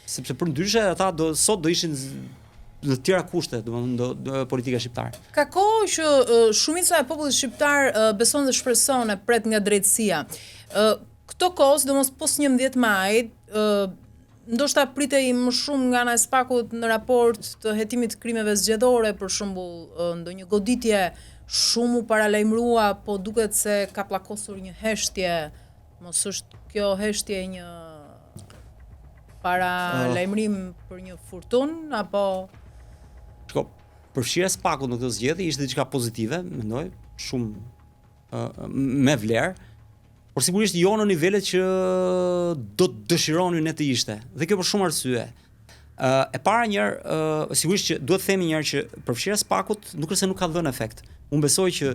Sepse përndryshe ata sot do ishin në tjera kushte, domethënë politika shqiptare. Ka kohë që shumica e popullit shqiptar beson dhe shpreson e pret nga drejtësia. Këto kohë, sidomos pos 11 majit, ndoshta pritej më shumë nga ana e SPAK-ut në raport të hetimit të krimeve zgjedhore, për shembull, ndonjë goditje shumë u paralajmërua, po duket se ka pllakosur një heshtje, mos është kjo heshtje një paralajmërim për një furtunë apo përfshirja e SPAK-ut në këtë zgjedhje ishte diçka pozitive, mendoj, shumë me vlerë, por sigurisht jo në nivelet që do të dëshironin ne të ishte. Dhe kjo për shumë arsye. E para njëherë, sigurisht që duhet të themi njëherë që përfshirja e SPAK-ut nuk është se nuk ka dhënë efekt. Unë besoj që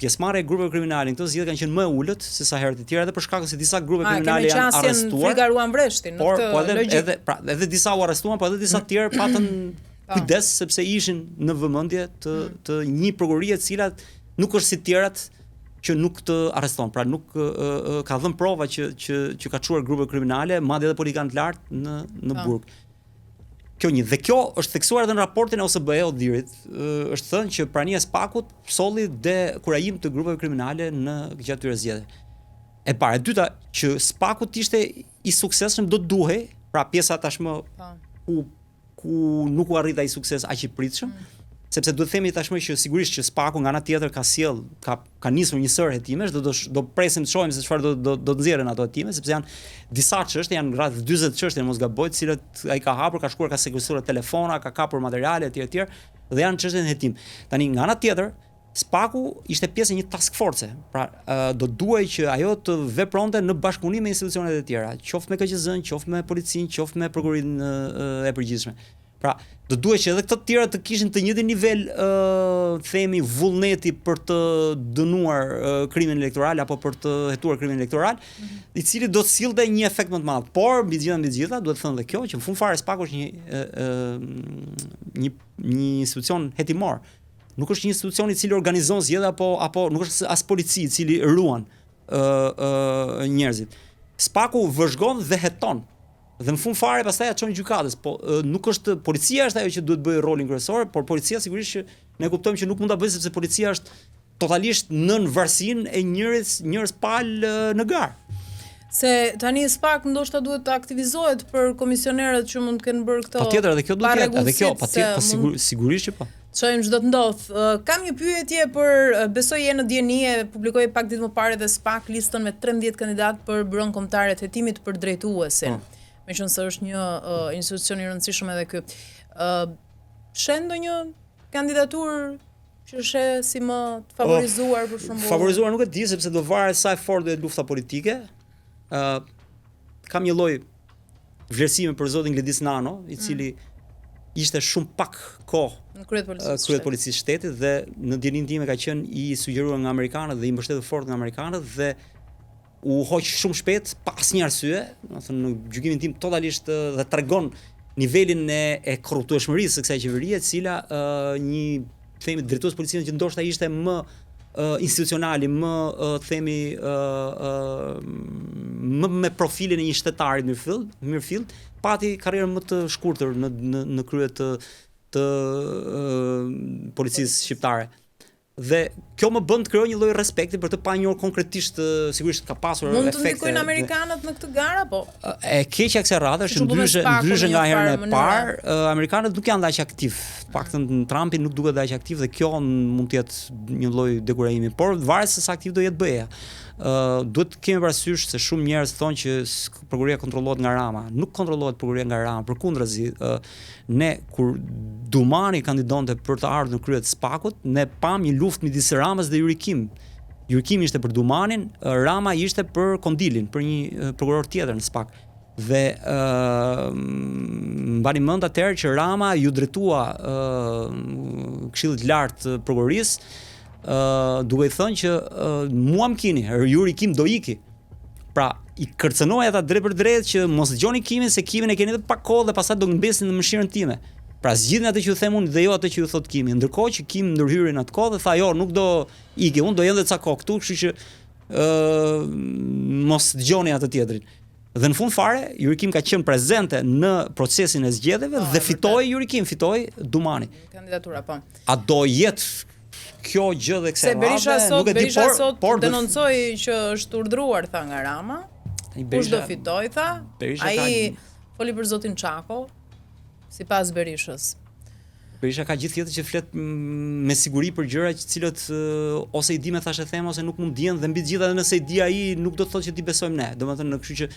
pjesëmarrja e grupeve kriminale në këtë zgjedhje kanë qenë më e ulët se sa herët e tjera, edhe për shkak se disa grupe kriminale janë arrestuar. Frigaruan vreshtin në këtë logjikë. Edhe disa u arrestuan, po edhe disa të tjerë patën kujdes sepse ishin në vëmendje të një prokurie e cila nuk është si të tjerat që nuk të arreston, pra nuk ka dhënë prova që ka çuar grupe kriminale, madje edhe politikanë të lartë në burg. Kjo një, dhe kjo është theksuar edhe në raportin e OSBE-Odhirit, është thënë që prania e SPAK-ut solli dekurajim të grupeve kriminale në gjatë këtyre zgjedhjeve. E para, e dyta, që SPAK-ut ishte i suksesshëm do duhej, pra pjesa tashmë ku nuk u arrit ai sukses aq i pritshëm, sepse duhet themi tashmë që sigurisht që SPAK-u nga ana tjetër ka nisur një sër hetimesh, do presim të shohim se çfarë do të nxjerrin ato hetime, sepse janë disa çështje, janë rreth 40 çështje mos gaboj, të cilat ai ka hapur, ka shkuar, ka sekuestruar telefona, ka kapur materiale etj, dhe janë çështje në hetim. Tani nga ana tjetër, SPAK-u ishte pjesë e një task force, pra do duhej që ajo të vepronte në bashkëpunim me institucionet e tjera, qoftë me KQZ-n, qoftë me policinë, qoftë me prokurorinë e përgjithshme. Pra, do duhet që edhe këto të tjera të kishin të njëjtin nivel themi vullneti për të dënuar krimin elektoral apo për të hetuar krimin elektoral, i cili do të sillte një efekt më të madh. Por mbi të gjitha, duhet të thënë dhe kjo që në fund fare SPAK-u është një institucion hetimor. Nuk është një institucion i cili organizon zgjedhje apo nuk është as polici i cili ruan njerëzit. SPAK-u vëzhgon dhe heton. Dhe në fund fare pastaj ja çon gjykatës, po nuk është policia është ajo që duhet bëjë rolin kryesor, por policia sigurisht që ne kuptojmë që nuk mund ta bëjë sepse policia është totalisht nën varësinë e njerëz pal në garë. Se tani SPAK ndoshta duhet të aktivizohet për komisionerët që mund të kenë bërë këto. Patjetër, edhe kjo duhet jetë, edhe kjo patjetër, sigurisht që po. Çojmë çdo të ndodh. Kam një pyetje për besoj je në dienie, publikoi pak ditë më parë dhe SPAK listën me 13 kandidat për Byron Kombëtare të Hetimit për drejtuesin. Meqense është një institucion i rëndësishëm edhe ky. Shen ndonjë kandidaturë që she si më të favorizuar për shembull? Favorizuar nuk e di sepse do varet sa e fortë do jetë lufta politike. Kam një lloj vlerësimi për zotin Gledis Nano, i cili ishte shumë pak kohë në kryet policisë shtetit dhe në dieninë time ka qenë i sugjeruar nga amerikanët dhe i mbështetur fort nga amerikanët dhe u hoq shumë shpejt pa asnjë arsye, domethënë në gjykimin tim totalisht dhe tregon nivelin e korruptueshmërisë së kësaj qeverie, e cila një themi drejtues policisë që ndoshta ishte më institucionali, më themi më me profilin e një shtetarit mirëfill, pati karrierën më të shkurtër në krye të policisë shqiptare. Dhe kjo më bën të krijoj një lloj respekti për të panjohur konkretisht, sigurisht ka pasur efekte. Mund të ndikojnë amerikanët në këtë garë apo? E keqja kësaj radhe është ndryshe nga herën e parë, amerikanët nuk janë aq aktiv. Paktën Trumpi nuk duket aq aktiv dhe kjo mund të jetë një lloj dekurajimi, por varet se sa aktiv do jetë BE-ja. Duhet kemi parasysh se shumë njerëz thonë që prokuroria kontrollohet nga Rama. Nuk kontrollohet prokuroria nga Rama, përkundrazi, ne kur Dumani kandidonte për të ardhur në krye të SPAK-ut, ne pam një luftë midis Ramës dhe Yuri Kim. Gjykimi ishte për Dumanin, Rama ishte për Kondilin, për një prokuror tjetër në SPAK. Dhe mbani mend atëherë që Rama ju drejtua Këshillit Lart të Prokurorisë, duke i thënë që mua më kini, Juri Kim do iki. Pra i kërcënoi ata drejt për drejt që mos dëgjoni Kimin, se Kimin e keni edhe pak kohë dhe pastaj do ngbesin në mëshirën time. Pra zgjidhni atë që ju them unë dhe jo atë që ju thot Kimi. Ndërkohë që Kim ndërhyri në atë kohë dhe tha jo, nuk do iki, unë do jem edhe ca kohë këtu, kështu që mos dëgjoni atë tjetrin. Dhe në fund fare, Juri Kim ka qenë prezente në procesin e zgjedhjeve dhe fitoi Juri Kim, fitoi Dumani. Kandidatura, po. A do jetë kjo gjë dhe kësaj radhe, nuk e di, por denoncoi që është urdhëruar tha nga Rama. Kush do fitoj tha? Ai foli për zotin Çako, sipas Berishës. Berisha ka gjithë tjetër që flet me siguri për gjëra të cilët ose i di me thashë them ose nuk mund dihen dhe mbi të gjitha edhe nëse i di ai nuk do të thotë që ti besojmë ne. Domethënë, kështu që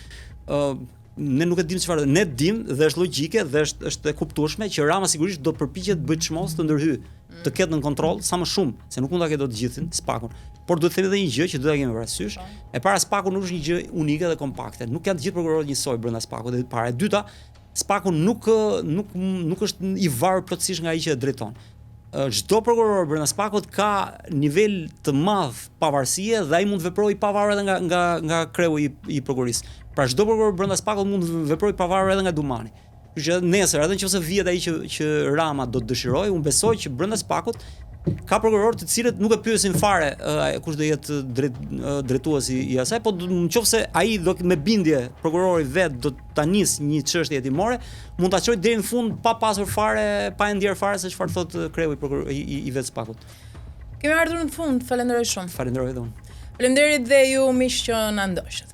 ne nuk e dim çfarë, ne dim dhe është logjike dhe është e kuptueshme që Rama sigurisht do të përpiqet të bëjë çmos të ndërhyjë, të ketë në kontroll sa më shumë, se nuk mund ta ketë të gjithin, SPAK-un. Por duhet të themi edhe një gjë që duhet ta kemi parasysh. E para, SPAK-u nuk është një gjë unike dhe kompakte. Nuk janë të gjithë prokurorët njësoj brenda SPAK-ut. Dhe para, e dyta, SPAK-u nuk është i varur plotësisht nga ai që e drejton. Çdo prokuror brenda SPAK-ut ka nivel të madh pavarësie dhe ai mund të veprojë i pavarur edhe nga kreu i prokurorisë. Pra çdo prokuror brenda SPAK-ut mund të veprojë i pavarur edhe nga Dumani. Kështu që nesër, edhe nëse vihet ai që Rama do të dëshirojë, unë besoj që brenda SPAK-ut ka prokurorë të cilët nuk e pyesin fare kush do jetë drejtuesi i asaj, po nëse ai do me bindje prokurori vet do ta nis një çështje hetimore, mund ta çojë deri në fund pa pasur fare, pa e ndier fare se çfarë thot kreu i vet SPAK-ut. Kemi ardhur në fund, falenderoj shumë. Falenderoj edhe unë. Faleminderit dhe ju miq që na ndoqët.